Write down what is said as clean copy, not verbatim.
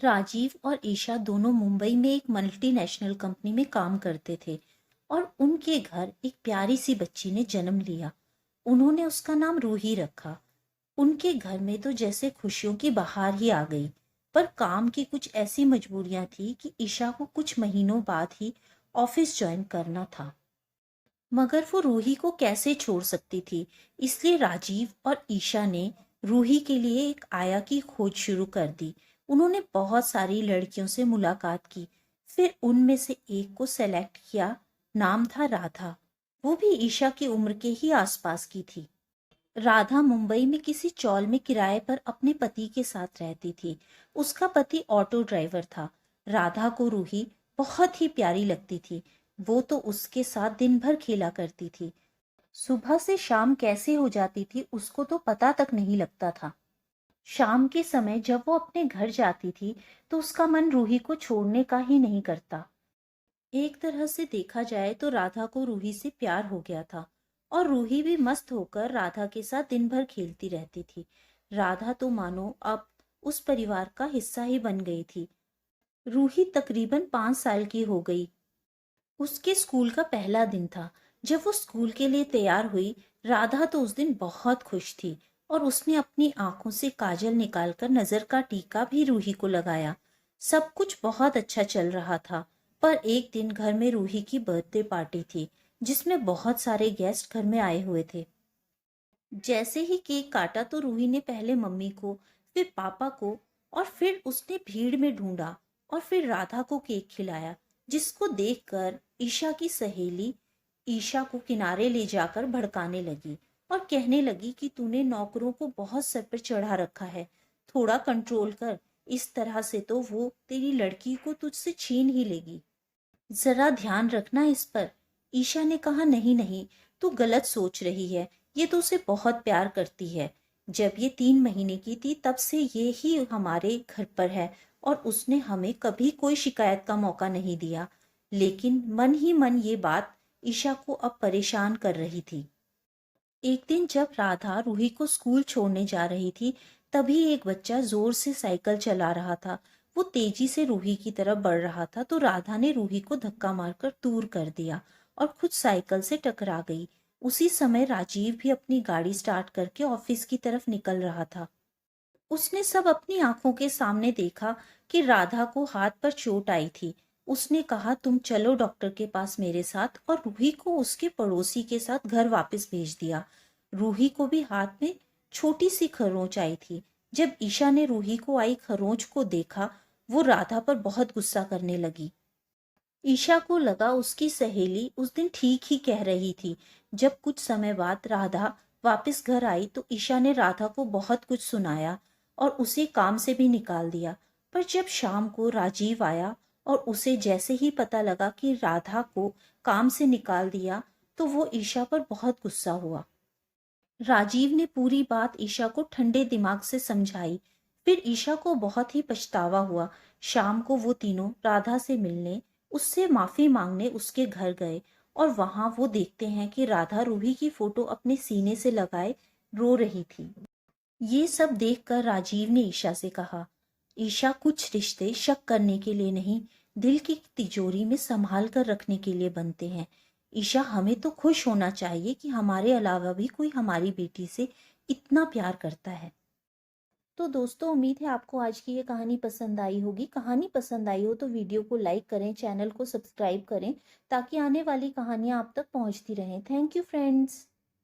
राजीव और ईशा दोनों मुंबई में एक मल्टीनेशनल कंपनी में काम करते थे और उनके घर एक प्यारी सी बच्ची ने जन्म लिया। उन्होंने उसका नाम रूही रखा। उनके घर में तो जैसे खुशियों की बहार ही आ गई। पर काम की कुछ ऐसी मजबूरियां थी कि ईशा को कुछ महीनों बाद ही ऑफिस ज्वाइन करना था। मगर वो रूही को कैसे छोड़ सकती थी। इसलिए राजीव और ईशा ने रूही के लिए एक आया की खोज शुरू कर दी। उन्होंने बहुत सारी लड़कियों से मुलाकात की, फिर उनमें से एक को सेलेक्ट किया। नाम था राधा। वो भी ईशा की उम्र के ही आसपास की थी। राधा मुंबई में किसी चॉल में किराए पर अपने पति के साथ रहती थी। उसका पति ऑटो ड्राइवर था। राधा को रूही बहुत ही प्यारी लगती थी। वो तो उसके साथ दिन भर खेला करती थी। सुबह से शाम कैसे हो जाती थी उसको तो पता तक नहीं लगता था। शाम के समय जब वो अपने घर जाती थी तो उसका मन रूही को छोड़ने का ही नहीं करता। एक तरह से देखा जाए तो राधा को रूही से प्यार हो गया था और रूही भी मस्त होकर राधा के साथ दिन भर खेलती रहती थी। राधा तो मानो अब उस परिवार का हिस्सा ही बन गई थी। रूही तकरीबन 5 साल की हो गई। उसके स्कूल का पहला दिन था। जब वो स्कूल के लिए तैयार हुई, राधा तो उस दिन बहुत खुश थी और उसने अपनी आंखों से काजल निकालकर नजर का टीका भी रूही को लगाया। सब कुछ बहुत अच्छा चल रहा था। पर एक दिन घर में रूही की बर्थडे पार्टी थी, जिसमें बहुत सारे गेस्ट घर में आए हुए थे। जैसे ही केक काटा तो रूही ने पहले मम्मी को, फिर पापा को और फिर उसने भीड़ में ढूंढा और फिर राधा को केक खिलाया, जिसको देखकर ईशा की सहेली ईशा को किनारे ले जाकर भड़काने लगी और कहने लगी कि तूने नौकरों को बहुत सर पर चढ़ा रखा है, थोड़ा कंट्रोल कर। इस तरह से तो वो तेरी लड़की को तुझसे छीन ही लेगी। जरा ध्यान रखना इस पर। ईशा ने कहा, नहीं नहीं, तू गलत सोच रही है। ये तो उसे बहुत प्यार करती है। जब ये 3 महीने की थी तब से ये ही हमारे घर पर है और उसने हमें कभी कोई शिकायत का मौका नहीं दिया। लेकिन मन ही मन ये बात ईशा को अब परेशान कर रही थी। एक दिन जब राधा रूही को स्कूल छोड़ने जा रही थी, तभी एक बच्चा जोर से साइकिल चला रहा था। वो तेजी से रूही की तरफ बढ़ रहा था तो राधा ने रूही को धक्का मारकर दूर कर दिया और खुद साइकिल से टकरा गई। उसी समय राजीव भी अपनी गाड़ी स्टार्ट करके ऑफिस की तरफ निकल रहा था। उसने सब अपनी आंखों के सामने देखा कि राधा को हाथ पर चोट आई थी। उसने कहा, तुम चलो डॉक्टर के पास मेरे साथ, और रूही को उसके पड़ोसी के साथ घर वापस भेज दिया। रूही को भी हाथ में छोटी सी खरोंच आई थी। जब ईशा ने रूही को आई खरोंच को देखा, वो राधा पर बहुत गुस्सा करने लगी। ईशा को लगा उसकी सहेली उस दिन ठीक ही कह रही थी। जब कुछ समय बाद राधा वापस घर आई तो ईशा ने राधा को बहुत कुछ सुनाया और उसे काम से भी निकाल दिया। पर जब शाम को राजीव आया और उसे जैसे ही पता लगा कि राधा को काम से निकाल दिया, तो वो ईशा पर बहुत गुस्सा हुआ। राजीव ने पूरी बात ईशा को ठंडे दिमाग से समझाई। फिर ईशा को बहुत ही पछतावा हुआ। शाम को वो तीनों राधा से मिलने, उससे माफी मांगने उसके घर गए और वहां वो देखते हैं कि राधा रूही की फोटो अपने सीने से लगाए रो रही थी। ये सब देखकर राजीव ने ईशा से कहा, ईशा, कुछ रिश्ते शक करने के लिए नहीं, दिल की तिजोरी में संभाल कर रखने के लिए बनते हैं। ईशा, हमें तो खुश होना चाहिए कि हमारे अलावा भी कोई हमारी बेटी से इतना प्यार करता है। तो दोस्तों, उम्मीद है आपको आज की ये कहानी पसंद आई होगी। कहानी पसंद आई हो तो वीडियो को लाइक करें, चैनल को सब्सक्राइब करें, ताकि आने वाली कहानियां आप तक पहुंचती रहें। Thank you friends.